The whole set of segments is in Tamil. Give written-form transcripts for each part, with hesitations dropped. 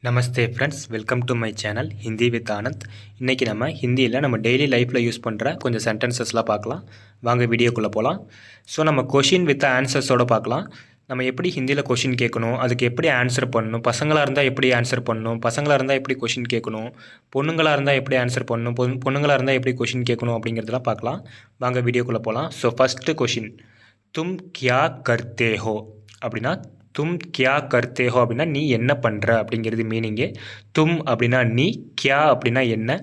Namaste friends, welcome to my channel Hindi with Anand. இன்றைக்கி நம்ம ஹிந்தியில் நம்ம டெய்லி லைஃப்பில் யூஸ் பண்ணுற கொஞ்சம் சென்டென்சஸ்லாம் பார்க்கலாம். வாங்க வீடியோக்குள்ளே போகலாம். ஸோ நம்ம கொஷின் வித் ஆன்சர்ஸோடு பார்க்கலாம். நம்ம எப்படி ஹிந்தியில் கொஷின் கேட்கணும், அதுக்கு எப்படி ஆன்சர் பண்ணணும், பசங்களாக இருந்தால் எப்படி ஆன்சர் பண்ணணும், பசங்களாக இருந்தால் எப்படி கொஷின் கேட்கணும், பொண்ணுங்களாக இருந்தால் எப்படி ஆன்சர் பண்ணணும், பொண்ணுங்களாக இருந்தால் எப்படி கொஷின் கேட்கணும் அப்படிங்கிறதெல்லாம் பார்க்கலாம். வாங்க வீடியோக்குள்ளே போகலாம். ஸோ ஃபஸ்ட்டு கொஷின், தும் கியா கர்த்தே ஹோ அப்படின்னா தும் கியா கர்த்தே ஹோ அப்படின்னா நீ என்ன பண்ணுற அப்படிங்கிறது மீனிங்கு. தும் அப்படின்னா நீ, கியா அப்படின்னா என்ன,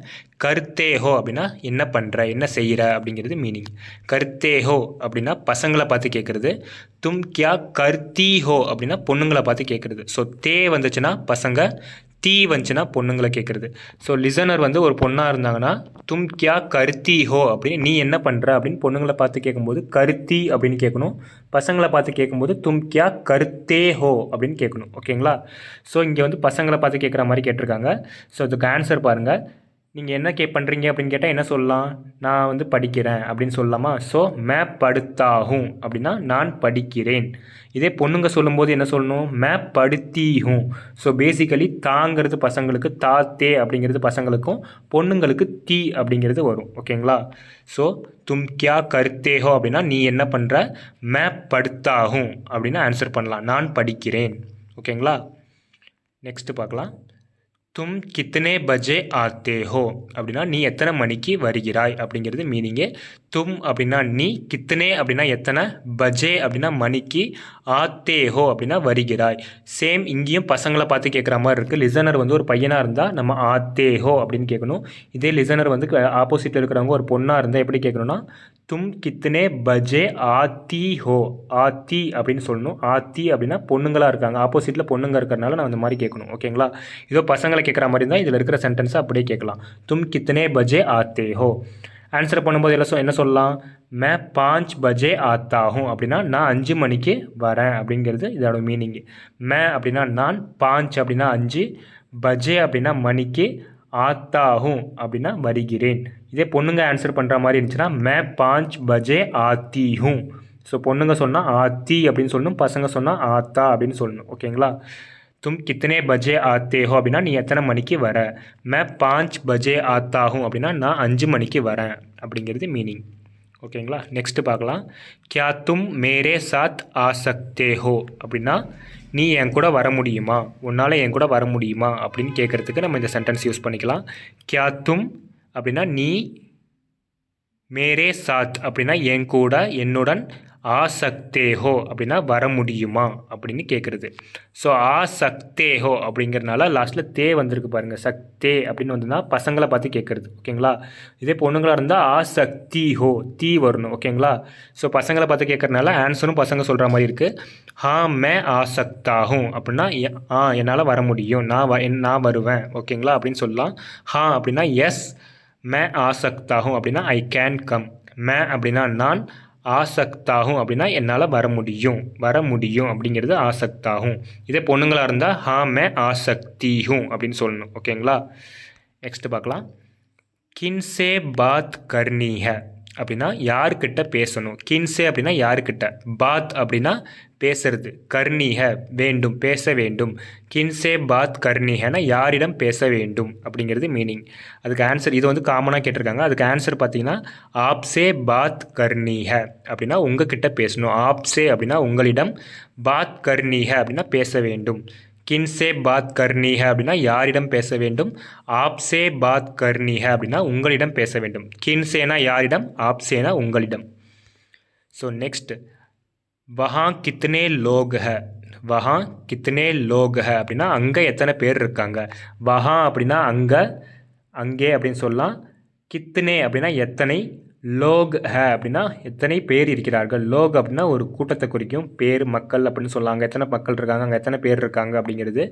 கர்த்தே ஹோ அப்படின்னா என்ன பண்ணுற என்ன செய்கிற அப்படிங்கிறது மீனிங். கர்த்தே ஹோ அப்படின்னா பசங்களை பார்த்து கேட்குறது. தும் கியா கர்த்தி ஹோ அப்படின்னா பொண்ணுங்களை பார்த்து கேட்குறது. ஸோ தே வந்துச்சுன்னா பசங்க, தீ வந்துச்சுன்னா பொண்ணுங்களை கேட்குறது. ஸோ லிசனர் வந்து ஒரு பொண்ணாக இருந்தாங்கன்னா தும் கியா கருத்தி ஹோ அப்படின்னு நீ என்ன பண்ணுற அப்படின்னு பொண்ணுங்களை பார்த்து கேட்கும்போது கருத்தி அப்படின்னு கேட்கணும். பசங்களை பார்த்து கேட்கும்போது தும் கியா கருத்தே ஹோ அப்படின்னு கேட்கணும். ஓகேங்களா? ஸோ இங்கே வந்து பசங்களை பார்த்து கேட்குற மாதிரி கேட்டிருக்காங்க. ஸோ அதுக்கு ஆன்சர் பாருங்கள். நீங்கள் என்ன பண்ணுறீங்க அப்படின்னு கேட்டால் என்ன சொல்லலாம்? நான் வந்து படிக்கிறேன் அப்படின்னு சொல்லலாமா? ஸோ மே படுத்தாகும் அப்படின்னா நான் படிக்கிறேன். இதே பொண்ணுங்க சொல்லும்போது என்ன சொல்லணும்? மே படுத்தீஹும். ஸோ பேசிக்கலி தாங்கிறது பசங்களுக்கு, தா தே அப்படிங்கிறது பசங்களுக்கும், பொண்ணுங்களுக்கு தீ அப்படிங்கிறது வரும். ஓகேங்களா? ஸோ தும் கியா கர்த்தே ஹோ அப்படின்னா நீ என்ன பண்ணுற, மே படுத்தாகும் அப்படின்னு ஆன்சர் பண்ணலாம், நான் படிக்கிறேன். ஓகேங்களா? நெக்ஸ்ட்டு பார்க்கலாம். தும் கித்தனே பஜே ஆத்தே ஹோ அப்படின்னா நீ எத்தனை மணிக்கு வருகிறாய் அப்படிங்கிறது மீனிங்கு. தும் அப்படின்னா நீ, கித்தனே அப்படின்னா எத்தனை, பஜே அப்படின்னா மணிக்கு, ஆத்தே ஹோ அப்படின்னா வருகிறாய். சேம் இங்கேயும் பசங்களை பார்த்து கேட்குற மாதிரி இருக்குது. லிசனர் வந்து ஒரு பையனாக இருந்தால் நம்ம ஆத்தே ஹோ அப்படின்னு கேட்கணும். இதே லிசனர் வந்து ஆப்போசிட்டில் இருக்கிறவங்க ஒரு பொண்ணாக இருந்தால் எப்படி கேட்கணும்னா தும் கித்தனே பஜே ஆத்தி ஹோ, ஆத்தி அப்படின்னு சொல்லணும். ஆத்தி அப்படின்னா பொண்ணுங்களாக இருக்காங்க, ஆப்போசிட்டில் பொண்ணுங்க இருக்கிறனால நான் அந்த மாதிரி கேட்கணும். ஓகேங்களா? இதோ பசங்களை கேட்குற மாதிரி இருந்தால் இதில் இருக்கிற சென்டென்ஸை அப்படியே கேட்கலாம். தும் கித்தனே பஜே ஆத்தே ஹோ. ஆன்சர் பண்ணும்போது என்ன சொல்லலாம்? மே 5 பஜே ஆத்தாகும் அப்படின்னா நான் 5 மணிக்கு வரேன் அப்படிங்கிறது இதோட மீனிங்கு. மே அப்படின்னா நான், 5 அப்படின்னா 5, பஜே அப்படின்னா மணிக்கு, ஆத்தாகும் அப்படின்னா வருகிறேன். இதே பொண்ணுங்க ஆன்சர் பண்ணுற மாதிரி இருந்துச்சுன்னா மே 5 பஜே ஆத்தி ஹூம். ஸோ பொண்ணுங்க சொன்னால் ஆத்தி அப்படின்னு சொல்லணும், பசங்க சொன்னால் ஆத்தா அப்படின்னு சொல்லணும். ஓகேங்களா? தும் கித்தனே பஜே ஆத்தே ஹோ அப்படின்னா நீ எத்தனை மணிக்கு வர. மே 5 பஜே ஆத்தாகும் அப்படின்னா நான் 5 மணிக்கு வரேன் அப்படிங்கிறது மீனிங். ஓகேங்களா? நெக்ஸ்ட்டு பார்க்கலாம். கியா தும் மேரே சாத் ஆ சக்தே ஹோ அப்படின்னா நீ என் கூட வர முடியுமா, உன்னால் என் கூட வர முடியுமா அப்படின்னு கேட்குறதுக்கு நம்ம இந்த சென்டென்ஸ் யூஸ் பண்ணிக்கலாம். கியா தும் அப்படின்னா நீ, மேரே சாத் அப்படின்னா என் கூட, என்னுடன், ஆ சக்தே ஹோ அப்படின்னா வர முடியுமா அப்படின்னு கேட்குறது. ஸோ ஆ சக்தே ஹோ அப்படிங்கிறனால லாஸ்ட்டில் தே வந்திருக்கு பாருங்கள். சக்தே அப்படின்னு வந்ததுன்னா பசங்களை பார்த்து கேட்குறது. ஓகேங்களா? இதே பொண்ணுங்களாக இருந்தால் ஆ சக்தி ஹோ, தீ வரணும். ஓகேங்களா? ஸோ பசங்களை பார்த்து கேட்குறதுனால ஆன்சரும் பசங்க சொல்கிற மாதிரி இருக்குது. ஹா மே ஆ சக்தாகும் அப்படின்னா என்னால் வர முடியும், நான் வருவேன். ஓகேங்களா? அப்படின்னு சொல்லலாம். ஹா அப்படின்னா எஸ், மே ஆ சக்தாகும் அப்படின்னா ஐ கேன் கம். மே அப்படின்னா நான், ஆசக்தாகும் அப்படின்னா என்னால் வர முடியும் அப்படிங்கிறது ஆசக்தாகும். இதே பொண்ணுங்களாக இருந்தால் ஹா மே ஆசக்தி ஹூம் அப்படின்னு சொல்லணும். ஓகேங்களா? நெக்ஸ்ட்டு பார்க்கலாம். கின்சே பாத் கர்னி ஹை அப்படின்னா யார்கிட்ட பேசணும். கின்சே அப்படின்னா யாருக்கிட்ட, பாத் அப்படின்னா பேசுறது, கர்னி ஹை வேண்டும், பேச வேண்டும். கின்சே பாத் கர்னி ஹைனா யாரிடம் பேச வேண்டும் அப்படிங்கிறது மீனிங். அதுக்கு ஆன்சர் இது வந்து காமனாக கேட்டிருக்காங்க. அதுக்கு ஆன்சர் பார்த்தீங்கன்னா ஆப்சே பாத் கர்னி ஹை அப்படின்னா உங்ககிட்ட பேசணும். ஆப்சே அப்படின்னா உங்களிடம், பாத் கர்னி ஹை அப்படின்னா பேச வேண்டும். கின்சே பாத் கர்னி ஹை அப்படின்னா யாரிடம் பேச வேண்டும். ஆப்சே பாத் கர்னி ஹை அப்படின்னா உங்களிடம் பேச வேண்டும். கின்சேனா யாரிடம், ஆப்சேனா உங்களிடம். ஸோ நெக்ஸ்ட், வஹா கித்தனே லோக் ஹை. வஹா கித்தனே லோக் ஹை அப்படின்னா அங்கே எத்தனை பேர் இருக்காங்க. வஹா அப்படின்னா அங்கே, அங்கே அப்படின்னு சொல்லலாம். கித்தனே அப்படின்னா எத்தனை, லோக் ஹை அப்படின்னா எத்தனை பேர் இருக்கிறார்கள். லோக் அப்படின்னா ஒரு கூட்டத்தை குறிக்கும், பேர், மக்கள் அப்படின்னு சொல்லலாம். அங்கே எத்தனை மக்கள் இருக்காங்க, அங்கே எத்தனை பேர் இருக்காங்க அப்படிங்கிறது.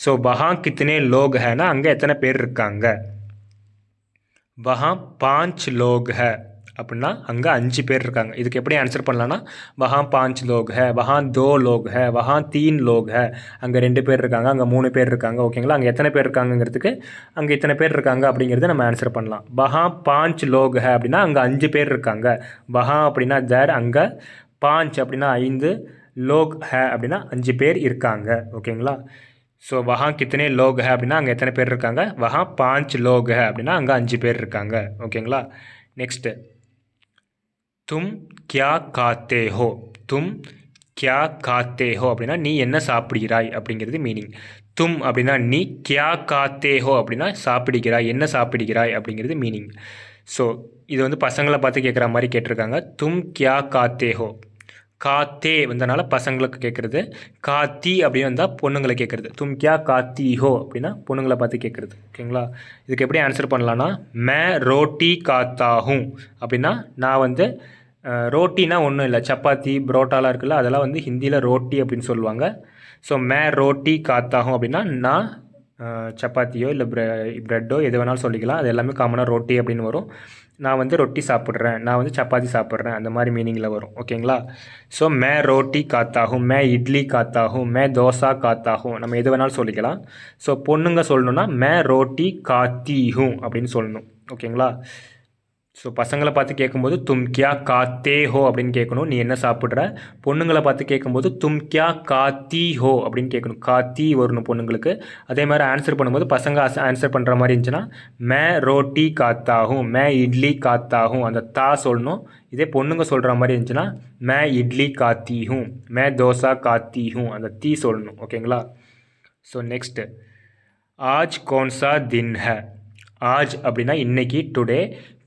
ஸோ வஹா கித்தனே லோக் ஹைனா அங்கே எத்தனை பேர் இருக்காங்க. வஹா 5 லோக் ஹை அப்படின்னா அங்கே 5 பேர் இருக்காங்க. இதுக்கு எப்படி ஆன்சர் பண்ணலான்னா வஹா 5 லோக் ஹை, வஹா 2 லோக் ஹை, வஹா 3 லோக் ஹை. அங்கே 2 பேர் இருக்காங்க, அங்கே 3 பேர் இருக்காங்க. ஓகேங்களா? அங்கே எத்தனை பேர் இருக்காங்கிறதுக்கு அங்கே இத்தனை பேர் இருக்காங்க அப்படிங்கிறத நம்ம ஆன்சர் பண்ணலாம். வஹா 5 லோக் ஹை அப்படின்னா அங்கே 5 பேர் இருக்காங்க. வஹா அப்படின்னா தேர், அங்கே, 5 அப்படின்னா 5, லோக் ஹை அப்படின்னா 5 பேர் இருக்காங்க. ஓகேங்களா? ஸோ வஹா கித்தனே லோக் ஹே அப்படின்னா அங்கே எத்தனை பேர் இருக்காங்க, வஹா 5 லோக் ஹே அப்படின்னா அங்கே 5 பேர் இருக்காங்க. ஓகேங்களா. நெக்ஸ்ட்டு தும் கியா காத்தே ஹோ. தும் கியா காத்தே ஹோ அப்படின்னா நீ என்ன சாப்பிடுகிறாய் அப்படிங்கிறது மீனிங். தும் அப்படின்னா நீ, கியா காத்தே ஹோ அப்படின்னா சாப்பிடுகிறாய், என்ன சாப்பிடுகிறாய் அப்படிங்கிறது மீனிங். ஸோ இது வந்து பசங்களை பார்த்து கேட்குற மாதிரி கேட்டிருக்காங்க. தும் கியா காத்தே ஹோ. காத்தே வந்தனால பசங்களுக்கு கேட்குறது, காத்தி அப்படின்னு வந்தால் பொண்ணுங்களை கேட்குறது. தும் கியா காத்தி ஹோ அப்படின்னா பொண்ணுங்களை பார்த்து கேட்குறது. ஓகேங்களா. இதுக்கு எப்படி ஆன்சர் பண்ணலான்னா, மே ரோட்டி காத்தா ஹூம் அப்படின்னா நான் வந்து ரோட்டினா ஒன்றும் இல்லை, சப்பாத்தி புரோட்டாலாம் இருக்குல்ல, அதெல்லாம் வந்து ஹிந்தியில் ரோட்டி அப்படின்னு சொல்லுவாங்க. ஸோ மே ரோட்டி காத்தா ஹூம் அப்படின்னா நான் சப்பாத்தியோ இல்லை ப்ரெட்டோ எது வேணாலும் சொல்லிக்கலாம். அது எல்லாமே காமனாக ரோட்டி அப்படின்னு வரும். நான் வந்து ரொட்டி சாப்பிட்றேன், நான் வந்து சப்பாத்தி சாப்பிட்றேன், அந்த மாதிரி மீனிங்கில் வரும். ஓகேங்களா. ஸோ மே ரோட்டி காத்தா ஹூம், மே இட்லி காத்தா ஹூம், மே தோசா காத்தா ஹூம், நம்ம எது வேணாலும் சொல்லிக்கலாம். ஸோ பொண்ணுங்க சொல்லணுன்னா மே ரோட்டி காத்தி ஹூம் அப்படின்னு சொல்லணும். ஓகேங்களா. ஸோ பசங்களை பார்த்து கேட்கும்போது தும் கியா காத்தே ஹோ அப்படின்னு கேட்கணும், நீ என்ன சாப்பிட்ற. பொண்ணுங்களை பார்த்து கேட்கும்போது தும் கியா காத்தி ஹோ அப்படின்னு கேட்கணும், காத்தி வரணும் பொண்ணுங்களுக்கு. அதே மாதிரி ஆன்சர் பண்ணும்போது பசங்க ஆன்சர் பண்ணுற மாதிரி இருந்துச்சுன்னா மே ரோட்டி காத்தா ஹூம், மே இட்லி காத்தா ஹூம், அந்த தா சொல்லணும். இதே பொண்ணுங்க சொல்கிற மாதிரி இருந்துச்சுன்னா மே இட்லி காத்தி ஹூம், மே தோசா காத்தி ஹூம், அந்த தீ சொல்லணும். ஓகேங்களா. ஸோ நெக்ஸ்ட்டு ஆஜ் கौन-सा दिन है. ஆஜ் அப்படின்னா இன்னைக்கு, டுடே.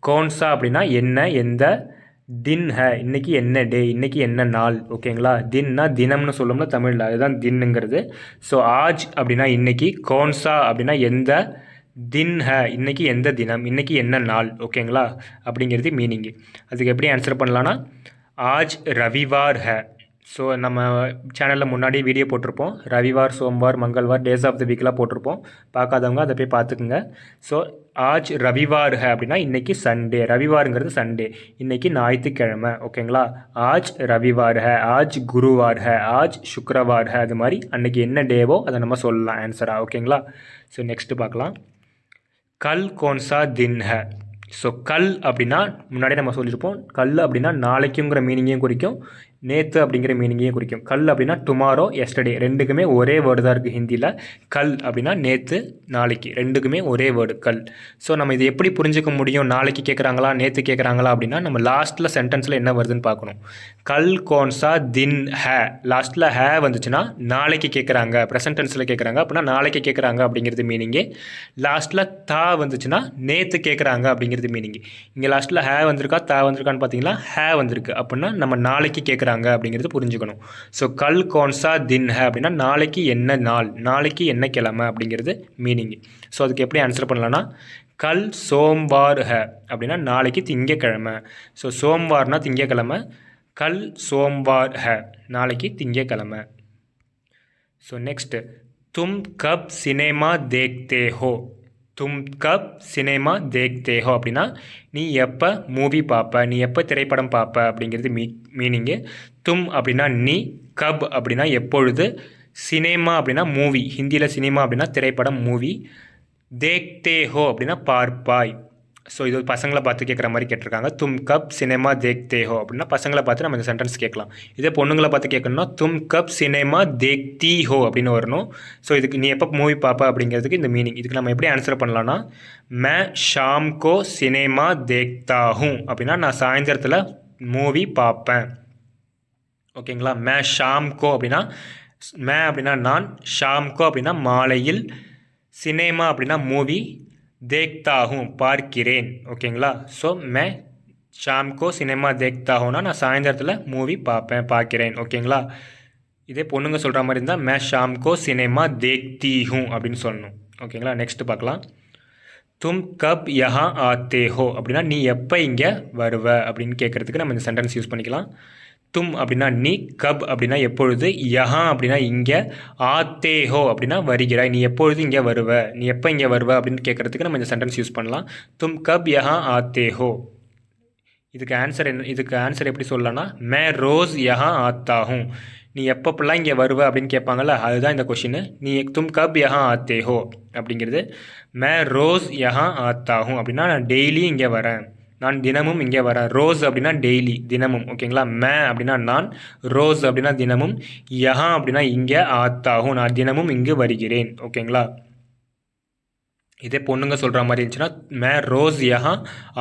கौन-सा அப்படின்னா என்ன, எந்த. தின் ஹே இன்னைக்கு என்ன டே, இன்னைக்கு என்ன நாள். ஓகேங்களா. தின்னா தினம்னு சொல்லணும்னா தமிழில், அதுதான் தின்னுங்கிறது. ஸோ ஆஜ் அப்படின்னா இன்னைக்கு, கौन-सा அப்படின்னா எந்த, தின் ஹே இன்னைக்கு எந்த தினம், இன்னைக்கு என்ன நாள். ஓகேங்களா. அப்படிங்கிறது மீனிங்கு. அதுக்கு எப்படி ஆன்சர் பண்ணலான்னா, ஆஜ் ரவிவார் ஹே. ஸோ நம்ம சேனலில் முன்னாடி வீடியோ போட்டிருப்போம், ரவிவார் சோம்வார் மங்கள்வார் டேஸ் ஆஃப் த வீக்கெலாம் போட்டிருப்போம். பார்க்காதவங்க அதை போய் பார்த்துக்குங்க. ஸோ ஆஜ் ரவிவார் ஹே அப்படின்னா இன்றைக்கி சண்டே, ரவிவாருங்கிறது சண்டே, இன்றைக்கி ஞாயிற்றுக்கிழமை. ஓகேங்களா. ஆஜ் ரவிவார் ஹே, ஆஜ் குருவார் ஹே, ஆஜ் சுக்ரவார் ஹே, அது மாதிரி அன்றைக்கி என்ன டேவோ அதை நம்ம சொல்லலாம் ஆன்சராக. ஓகேங்களா. ஸோ நெக்ஸ்ட்டு பார்க்கலாம். கல் கौन-सा दिन है. ஸோ கல் அப்படின்னா முன்னாடி நம்ம சொல்லியிருப்போம், கல் அப்படின்னா நாளைக்குங்கிற மீனிங்கையும் குறிக்கும், நேற்று அப்படிங்கிற மீனிங்கையும் குறிக்கும். கல் அப்படின்னா டுமாரோ, எஸ்டர்டே, ரெண்டுக்குமே ஒரே வேர்டு தான் இருக்குது ஹிந்தியில். கல் அப்படின்னா நேற்று, நாளைக்கு, ரெண்டுக்குமே ஒரே வேர்டு கல். ஸோ நம்ம இது எப்படி புரிஞ்சிக்க முடியும், நாளைக்கு கேட்குறாங்களா நேற்று கேட்குறாங்களா அப்படின்னா நம்ம லாஸ்ட்டில் சென்டென்ஸில் என்ன வருதுன்னு பார்க்கணும். கல் கौन-सा दिन है, லாஸ்ட்டில் ஹே வந்துச்சுன்னா நாளைக்கு கேட்குறாங்க, ப்ரெசன்ட் டென்ஸில் கேட்குறாங்க அப்படின்னா நாளைக்கு கேட்குறாங்க அப்படிங்கிறது மீனிங்கு. லாஸ்ட்டில் தா வந்துச்சுன்னா நேற்று கேட்குறாங்க அப்படிங்கிறது மீனிங்கு. இங்கே லாஸ்ட்டில் ஹே வந்திருக்கா தா வந்திருக்கான்னு பார்த்தீங்கன்னா ஹே வந்திருக்கு, அப்படின்னா நம்ம நாளைக்கு கேட்குறாங்க அப்படிங்கிறது புரிஞ்சுக்கணும். ஸோ கல் कौन-सा दिन है அப்படின்னா நாளைக்கு என்ன நாள், நாளைக்கு என்ன கிழமை அப்படிங்கிறது மீனிங். ஸோ அதுக்கு எப்படி ஆன்சர் பண்ணலான்னா, கல் சோம்வார் ஹே அப்படின்னா நாளைக்கு திங்கக்கிழமை. ஸோ சோம்வார்னா திங்கக்கிழமை, கல் சோம்வார் ஹே நாளைக்கு திங்கக்கிழமை. ஸோ நெக்ஸ்ட்டு தும் கப் சினேமா தேக்தே ஹோ. தும் கப் சினேமா தேக்தே ஹோ அப்படின்னா நீ எப்போ மூவி பார்ப்ப, நீ எப்போ திரைப்படம் பார்ப்ப அப்படிங்கிறது மீனிங்கு. தும் அப்படின்னா நீ, கப் அப்படின்னா எப்பொழுது, சினேமா அப்படின்னா மூவி, ஹிந்தியில் சினிமா அப்படின்னா திரைப்படம் மூவி, தேக்தே ஹோ அப்படின்னா பார்ப்பாய். ஸோ இது பசங்களை பார்த்து கேட்குற மாதிரி கேட்டிருக்காங்க. தும் கப் சினேமா தேக்தே ஹோ அப்படின்னா பசங்களை பார்த்து நம்ம இந்த சென்டென்ஸ் கேட்கலாம். இதே பொண்ணுங்களை பார்த்து கேட்கணும்னா தும் கப் சினேமா தேக்தி ஹோ அப்படின்னு வரணும். ஸோ இதுக்கு நீ எப்போ மூவி பார்ப்ப அப்படிங்கிறதுக்கு இந்த மீனிங். இதுக்கு நம்ம எப்படி ஆன்சர் பண்ணலான்னா, மே ஷாம் கோ சினேமா தேக்தா ஹூம் அப்படின்னா நான் சாயந்தரத்தில் மூவி பார்ப்பேன். ஓகேங்களா. மே ஷாம் கோ அப்படின்னா மே அப்படின்னா நான், ஷாம் கோ அப்படின்னா மாலையில், சினேமா அப்படின்னா மூவி, தேக்தா ஹூம் பார்க்கிறேன். ஓகேங்களா. ஸோ மே ஷாம் கோ சினேமா தேக்தா ஹூம்னா நான் சாயந்தரத்தில் மூவி பார்க்கிறேன். ஓகேங்களா. இதே பொண்ணுங்க சொல்கிற மாதிரி இருந்தால் மே ஷாம் கோ சினேமா தேக்தி ஹூம் அப்படின்னு சொல்லணும். ஓகேங்களா. நெக்ஸ்ட் பார்க்கலாம். தும் கப் யஹா ஆத்தே ஹோ அப்படின்னா நீ எப்போ இங்கே வருவ அப்படின்னு கேட்குறதுக்கு நம்ம இந்த சென்டென்ஸ் யூஸ் பண்ணிக்கலாம். தும் அப்படின்னா நீ, கப் அப்படின்னா எப்பொழுது, யஹா அப்படின்னா இங்கே, ஆத்தே ஹோ அப்படின்னா வருகிறாய், நீ எப்பொழுது இங்கே வருவ, நீ எப்போ இங்கே வருவ அப்படின்னு கேட்குறதுக்கு நம்ம இந்த சென்டென்ஸ் யூஸ் பண்ணலாம். தும் கப் யஹா ஆத்தே ஹோ. இதுக்கு ஆன்சர் எப்படி சொல்லலாம்னா, மே ரோஸ் யஹா ஆத்தா ஹூம். நீ எப்பப்பெல்லாம் இங்கே வருவ அப்படின்னு கேட்பாங்கள்ல, அதுதான் இந்த கொஷின். நீ தும் கப் யஹா ஆத்தே ஹோ அப்படிங்கிறது மே ரோஸ் யஹா ஆத்தா ஹூம் அப்படின்னா நான் டெய்லி இங்கே வரேன். நான் தினமும் இங்கே வரேன். ரோஸ் அப்படின்னா டெய்லி, தினமும். ஓகேங்களா. மே அப்படின்னா நான், ரோஸ் அப்படின்னா தினமும், யஹா அப்படின்னா இங்கே, ஆத்தாகும் நான் தினமும் இங்கு வருகிறேன். ஓகேங்களா. இதே பொண்ணுங்க சொல்கிற மாதிரி இருந்துச்சுன்னா மே ரோஸ் யஹா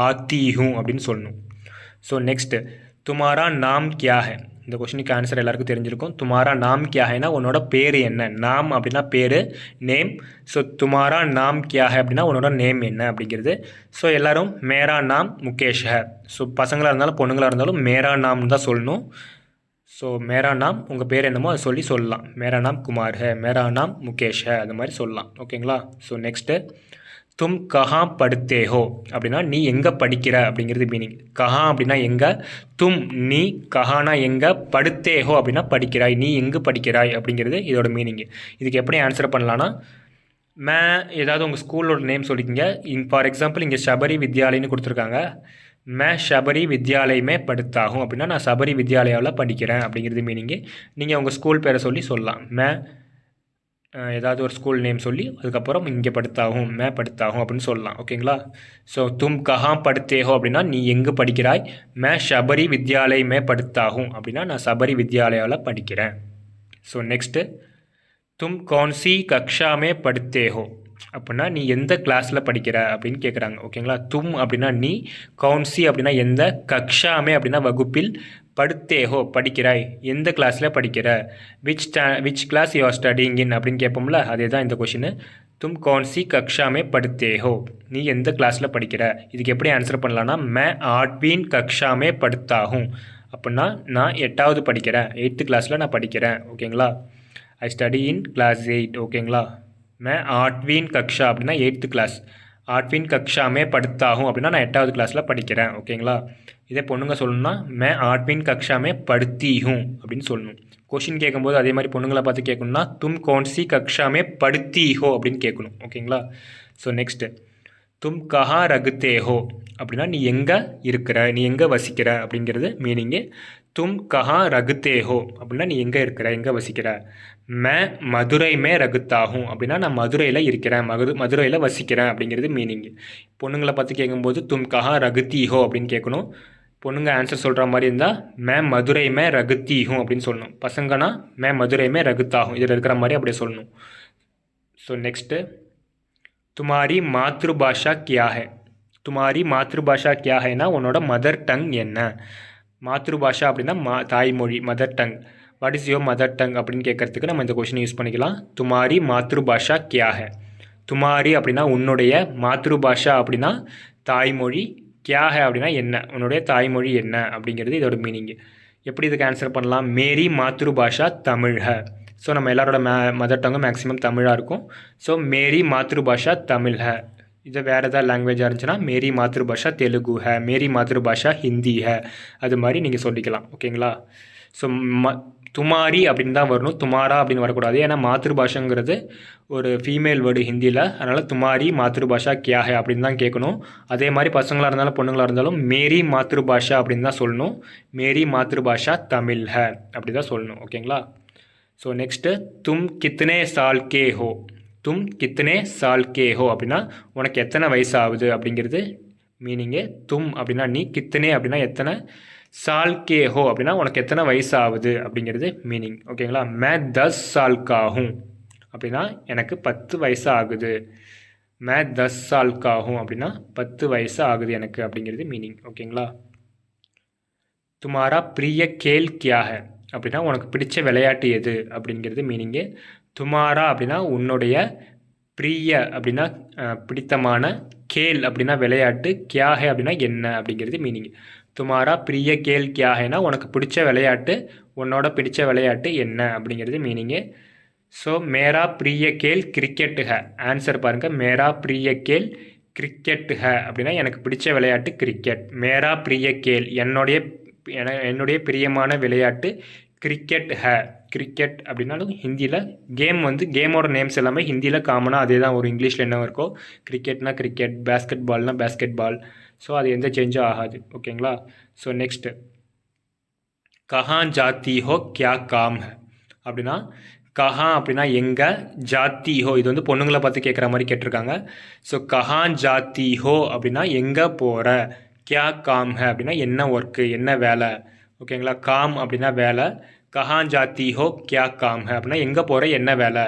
ஆத்தி ஹூ அப்படின்னு சொல்லணும். ஸோ நெக்ஸ்ட்டு, துமாரா நாம் கியா ஹே. இந்த கொஷனுக்கு ஆன்சர் எல்லாருக்கும் தெரிஞ்சிருக்கும். துமாரா நாம் கியா ஹேனா உன்னோட பேர் என்ன. நாம் அப்படின்னா பேர், நேம். ஸோ துமாரா நாம் கியா ஹே அப்படின்னா உன்னோட நேம் என்ன அப்படிங்கிறது. ஸோ எல்லோரும் மேரா நாம் முகேஷ் ஹே. ஸோ பசங்களாக இருந்தாலும் பொண்ணுங்களாக இருந்தாலும் மேரா நாம் தான் சொல்லணும். ஸோ மேரா நாம் உங்கள் பேர் என்னமோ அதை சொல்லலாம். மேரா நாம் குமார் ஹே, மேரா நாம் முகேஷ் ஹே, அது மாதிரி சொல்லலாம். ஓகேங்களா. ஸோ நெக்ஸ்ட்டு, தும் கஹா படுத்தே ஹோ அப்படின்னா நீ எங்கே படிக்கிற அப்படிங்கிறது மீனிங். கஹா அப்படின்னா எங்கே, தும் நீ, கஹானா எங்கே, படுத்தே ஹோ அப்படின்னா படிக்கிறாய், நீ எங்கு படிக்கிறாய் அப்படிங்கிறது இதோட மீனிங். இதுக்கு எப்படி ஆன்சர் பண்ணலான்னா, மே ஏதாவது உங்கள் ஸ்கூலோட நேம் சொல்லிக்கிங்க. ஃபார் எக்ஸாம்பிள் இங்கே சபரி வித்யாலயன்னு கொடுத்துருக்காங்க. மே ஷபரி வித்யாலயமே படுத்தாகும் அப்படின்னா நான் சபரி வித்யாலயாவில் படிக்கிறேன் அப்படிங்கிறது மீனிங்கு. நீங்கள் உங்கள் ஸ்கூல் பேரை சொல்லலாம். மே ஏதாவது ஒரு ஸ்கூல் நேம் சொல்லி அதுக்கப்புறம் இங்கே படுத்தாகும், மே படுத்தாகும் அப்படின்னு சொல்லலாம். ஓகேங்களா. ஸோ தும் கஹா படுத்தேஹோ அப்படின்னா நீ எங்கே படிக்கிறாய். மே ஷபரி வித்யாலயமே படுத்தாகும் அப்படின்னா நான் சபரி வித்யாலயாவில் படிக்கிறேன். ஸோ நெக்ஸ்ட்டு, தும் கௌன்சி கக்ஷாமே படுத்தேஹோ அப்படின்னா நீ எந்த கிளாஸில் படிக்கிற அப்படின்னு கேட்குறாங்க. ஓகேங்களா. தும் அப்படின்னா நீ, கௌன்சி அப்படின்னா எந்த, கக்ஷாமே அப்படின்னா வகுப்பில், படுத்தேஹோ படிக்கிறாய், எந்த கிளாஸில் படிக்கிற, which class you are studying in அப்படின்னு கேட்போம்ல, அதே தான் இந்த கொஷின். தும் கௌன்சி கக்ஷாமே படுத்தேஹோ நீ எந்த கிளாஸில் படிக்கிற. இதுக்கு எப்படி ஆன்சர் பண்ணலான்னா, மே ஆட்வீன் கக்ஷாமே படுத்தாகும் அப்படின்னா நான் 8வது படிக்கிறேன், 8th கிளாஸில் நான் படிக்கிறேன். ஓகேங்களா. I study in class 8. ஓகேங்களா. மே ஆட்வீன் கக்ஷா அப்படின்னா 8th கிளாஸ், ஆட்வீன் கக்ஷாமே படுத்தாகும் அப்படின்னா நான் 8வது கிளாஸில் படிக்கிறேன். ஓகேங்களா. இதே பொண்ணுங்க சொல்லணும்னா மே ஆட்வீன் கக்ஷாமே படுத்தி ஹூம் அப்படின்னு சொல்லணும். கொஷின் கேட்கும்போது அதே மாதிரி பொண்ணுங்களை பார்த்து கேட்கணும்னா தும் கௌன்சி கக்ஷாமே படுத்தி ஹோ அப்படின்னு கேட்கணும். ஓகேங்களா. ஸோ நெக்ஸ்ட்டு, தும் கஹா ரகுத்தே ஹோ அப்படின்னா நீ எங்கே இருக்கிற, நீ எங்கே வசிக்கிற அப்படிங்கிறது மீனிங்கு. தும் கஹா ரகுத்தே ஹோ அப்படின்னா நீ எங்கே இருக்கிற, எங்கே வசிக்கிற. மே மதுரை மே ரகுத்தாகும் அப்படின்னா நான் மதுரையில் இருக்கிறேன், மதுரையில் வசிக்கிறேன் அப்படிங்கிறது மீனிங்கு. பொண்ணுங்களை பார்த்து கேட்கும்போது தும் கஹா ரகுத்தி ஹோ அப்படின்னு கேட்கணும். பொண்ணுங்க ஆன்சர் சொல்கிற மாதிரி இருந்தால் மே மதுரை மே ரகுத்தீஹும் அப்படின்னு சொல்லணும். பசங்கன்னா மே மதுரை மே ரகுத்தாகும் இதில் இருக்கிற மாதிரி அப்படியே சொல்லணும். ஸோ நெக்ஸ்ட்டு, துமாரி மாத்ருபாஷா கியா ஹே. துமாரி மாத்ருபாஷா கியா ஹேனா உன்னோட மதர் டங் என்ன. மாத்ருபாஷா அப்படின்னா தாய்மொழி, mother tongue. What is your mother tongue அப்படின்னு கேட்குறதுக்கு நம்ம இந்த கொஷின் யூஸ் பண்ணிக்கலாம். துமாரி மாத்ருபாஷா கியா ஹே. துமாரி அப்படின்னா உன்னுடைய, மாத்ருபாஷா அப்படின்னா தாய்மொழி, கியா ஹே அப்படின்னா என்ன, உன்னுடைய தாய்மொழி என்ன அப்படிங்கிறது இதோட மீனிங். எப்படி இதுக்கு ஆன்சர் பண்ணலாம். மேரி மாத்ருபாஷா தமிழ் ஹே. ஸோ நம்ம எல்லாரோட மதர் டங்கும் மேக்ஸிமம் தமிழாக இருக்கும். ஸோ மேரி மாத்ருபாஷா தமிழ் ஹே. இது வேறு ஏதாவது லாங்குவேஜாக இருந்துச்சுன்னா மேரி மாத்ருபாஷா தெலுங்கு ஹே, மேரி மாத்ருபாஷா ஹிந்தி ஹே, அது மாதிரி நீங்கள் சொல்லிக்கலாம். ஓகேங்களா. ஸோ துமாரி அப்படின்னு தான் வரணும், துமாரா அப்படின்னு வரக்கூடாது. ஏன்னா மாத்ருபாஷங்கிறது ஒரு ஃபீமேல் வேர்டு ஹிந்தியில், அதனால் துமாரி மாத்ருபாஷா கியா ஹே அப்படின்னு தான் கேட்கணும். அதே மாதிரி பசங்களாக இருந்தாலும் பொண்ணுங்களாக இருந்தாலும் மேரி மாத்ருபாஷா அப்படின்னு தான் சொல்லணும். மேரி மாத்ருபாஷா தமிழ் ஹே அப்படி தான் சொல்லணும். ஓகேங்களா. ஸோ நெக்ஸ்ட்டு, தும் கித்தனே சால் கே ஹோ. தும் கித்தனே சால் கே ஹோ அப்படின்னா உனக்கு எத்தனை வயசு ஆகுது அப்படிங்கிறது மீனிங்கு. தும் அப்படின்னா நீ, கித்தனே அப்படின்னா எத்தனை, சால் கே ஹோ அப்படின்னா உனக்கு எத்தனை வயசு ஆகுது அப்படிங்கிறது மீனிங். ஓகேங்களா. மே 10 சால் கா ஹூம் அப்படின்னா எனக்கு 10 வயசு ஆகுது. மே 10 சால் கா ஹூம் அப்படின்னா 10 வயசு ஆகுது எனக்கு அப்படிங்கிறது மீனிங். ஓகேங்களா. துமாரா பிரிய கேல் கியா ஹே அப்படின்னா உனக்கு பிடிச்ச விளையாட்டு எது அப்படிங்கிறது மீனிங்கு. துமாரா அப்படின்னா உன்னுடைய, பிரிய அப்படின்னா பிடித்தமான, கேல் அப்படின்னா விளையாட்டு, கியா ஹே அப்படின்னா என்ன அப்படிங்கிறது மீனிங். துமாரா பிரிய கேல் கியா ஹேனா உனக்கு பிடிச்ச விளையாட்டு, உன்னோட பிடிச்ச விளையாட்டு என்ன அப்படிங்கிறது மீனிங்கு. ஸோ மேரா பிரிய கேல் கிரிக்கெட் ஹே. ஆன்சர் பாருங்கள். மேரா பிரிய கேல் கிரிக்கெட் ஹே அப்படின்னா எனக்கு பிடிச்ச விளையாட்டு கிரிக்கெட். மேரா பிரிய கேல் என்னுடைய பிரியமான விளையாட்டு கிரிக்கெட் ஹே. கிரிக்கெட் அப்படின்னாலும் ஹிந்தியில் கேமோட நேம்ஸ் எல்லாமே ஹிந்தியில் காமனாக அதே தான் ஒரு இங்கிலீஷில் என்ன இருக்கோ. கிரிக்கெட்னா கிரிக்கெட், பேஸ்கெட் பால்னா பேஸ்கெட் பால். ஸோ அது எந்த சேஞ்சும் ஆகாது. ஓகேங்களா. ஸோ நெக்ஸ்ட்டு, கஹா ஜாத்தி ஹோ கியா காம் ஹே அப்படின்னா கஹா அப்படின்னா எங்கே, ஜாத்தி ஹோ இது பொண்ணுங்களை பார்த்து கேட்குற மாதிரி கேட்டிருக்காங்க. ஸோ கஹா ஜாத்தி ஹோ அப்படின்னா எங்கே போகிற, கியா காம் ஹை அப்படின்னா என்ன ஒர்க்கு, என்ன வேலை. ஓகேங்களா. காம் அப்படின்னா வேலை. கஹான் ஜாத்தி ஹோ கியா காம் ஹை அப்படின்னா எங்கே போகிற, என்ன வேலை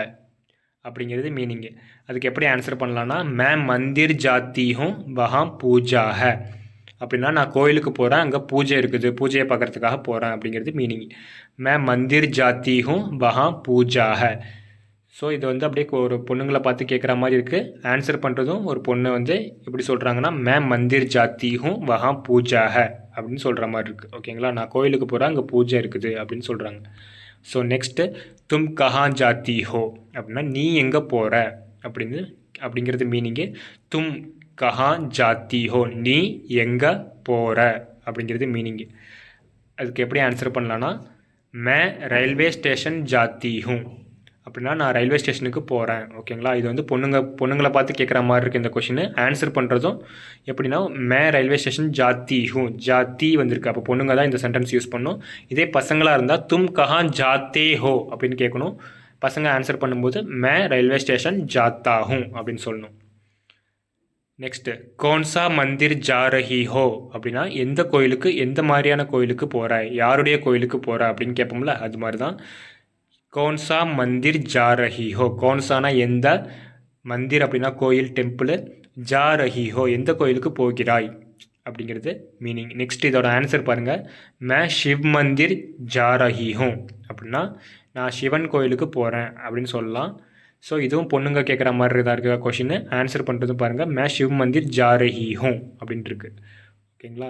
அப்படிங்கிறது மீனிங்கு. அதுக்கு எப்படி ஆன்சர் பண்ணலான்னா, மே மந்திர் ஜாத்தி ஹூம் வஹாம் பூஜா ஹை அப்படின்னா நான் கோயிலுக்கு போகிறேன், அங்கே பூஜை இருக்குது, பூஜையை பார்க்குறதுக்காக போகிறேன் அப்படிங்கிறது மீனிங். மே மந்திர் ஜாத்தி ஹூம் வஹாம் பூஜா ஹை. ஸோ இது வந்து அப்படியே ஒரு பொண்ணுங்களை பார்த்து கேட்குற மாதிரி இருக்குது. ஆன்சர் பண்ணுறதும் ஒரு பொண்ணு வந்து எப்படி சொல்கிறாங்கன்னா, மே மந்திர் ஜாத்தி ஹூம் வஹாம் பூஜா ஹை அப்படின்னு சொல்கிற மாதிரி இருக்குது. ஓகேங்களா. நான் கோயிலுக்கு போகிறேன், அங்கே பூஜை இருக்குது அப்படின்னு சொல்கிறாங்க. ஸோ நெக்ஸ்ட்டு தும் கஹான் ஜாத்தி ஹோ அப்படின்னா நீ எங்கே போகிற அப்படிங்கிறது மீனிங்கு. தும் கஹான் ஜாத்தி ஹோ நீ எங்கே போகிற அப்படிங்கிறது மீனிங்கு. அதுக்கு எப்படி ஆன்சர் பண்ணலான்னா, மே ரயில்வே ஸ்டேஷன் ஜாத்தி ஹூம் அப்படின்னா நான் ரயில்வே ஸ்டேஷனுக்கு போகிறேன். ஓகேங்களா. இது வந்து பொண்ணுங்களை பார்த்து கேட்குற மாதிரி இருக்குது இந்த கொஷின். ஆன்சர் பண்ணுறதும் எப்படின்னா, மே ரயில்வே ஸ்டேஷன் ஜாத்தி ஹூம், ஜாத்தி வந்திருக்கு, அப்போ பொண்ணுங்க தான் இந்த சென்டென்ஸ் யூஸ் பண்ணணும். இதே பசங்களாக இருந்தால் தும் கஹான் ஜாத்தே ஹோ அப்படின்னு கேட்கணும். பசங்க ஆன்சர் பண்ணும்போது மே ரயில்வே ஸ்டேஷன் ஜாத்தா ஹூம் அப்படின்னு சொல்லணும். நெக்ஸ்ட்டு கோன்சா மந்திர் ஜா ரஹி ஹோ அப்படின்னா எந்த கோயிலுக்கு, எந்த மாதிரியான கோயிலுக்கு போகிற, யாருடைய கோயிலுக்கு போகிற அப்படின்னு கேட்போம்ல, அது மாதிரி தான். கோன்சா மந்திர் ஜா ரஹி ஹோ, கோன்சானா எந்த, மந்திர் அப்படின்னா கோயில், டெம்பிள், ஜா ரஹி ஹோ எந்த கோயிலுக்கு போகிறாய் அப்படிங்கிறது மீனிங். நெக்ஸ்ட் இதோட ஆன்சர் பாருங்கள். மே ஷிவ் மந்திர் ஜா ரஹி ஹோ அப்படின்னா நான் சிவன் கோயிலுக்கு போகிறேன் அப்படின்னு சொல்லலாம். ஸோ இதுவும் பொண்ணுங்க கேட்குற மாதிரி தான் இருக்க கொஷின். ஆன்சர் பண்ணுறதும் பாருங்கள், மே ஷிவ் மந்திர் ஜா ரஹி ஹூம் அப்படின்ட்டு இருக்கு. ஓகேங்களா.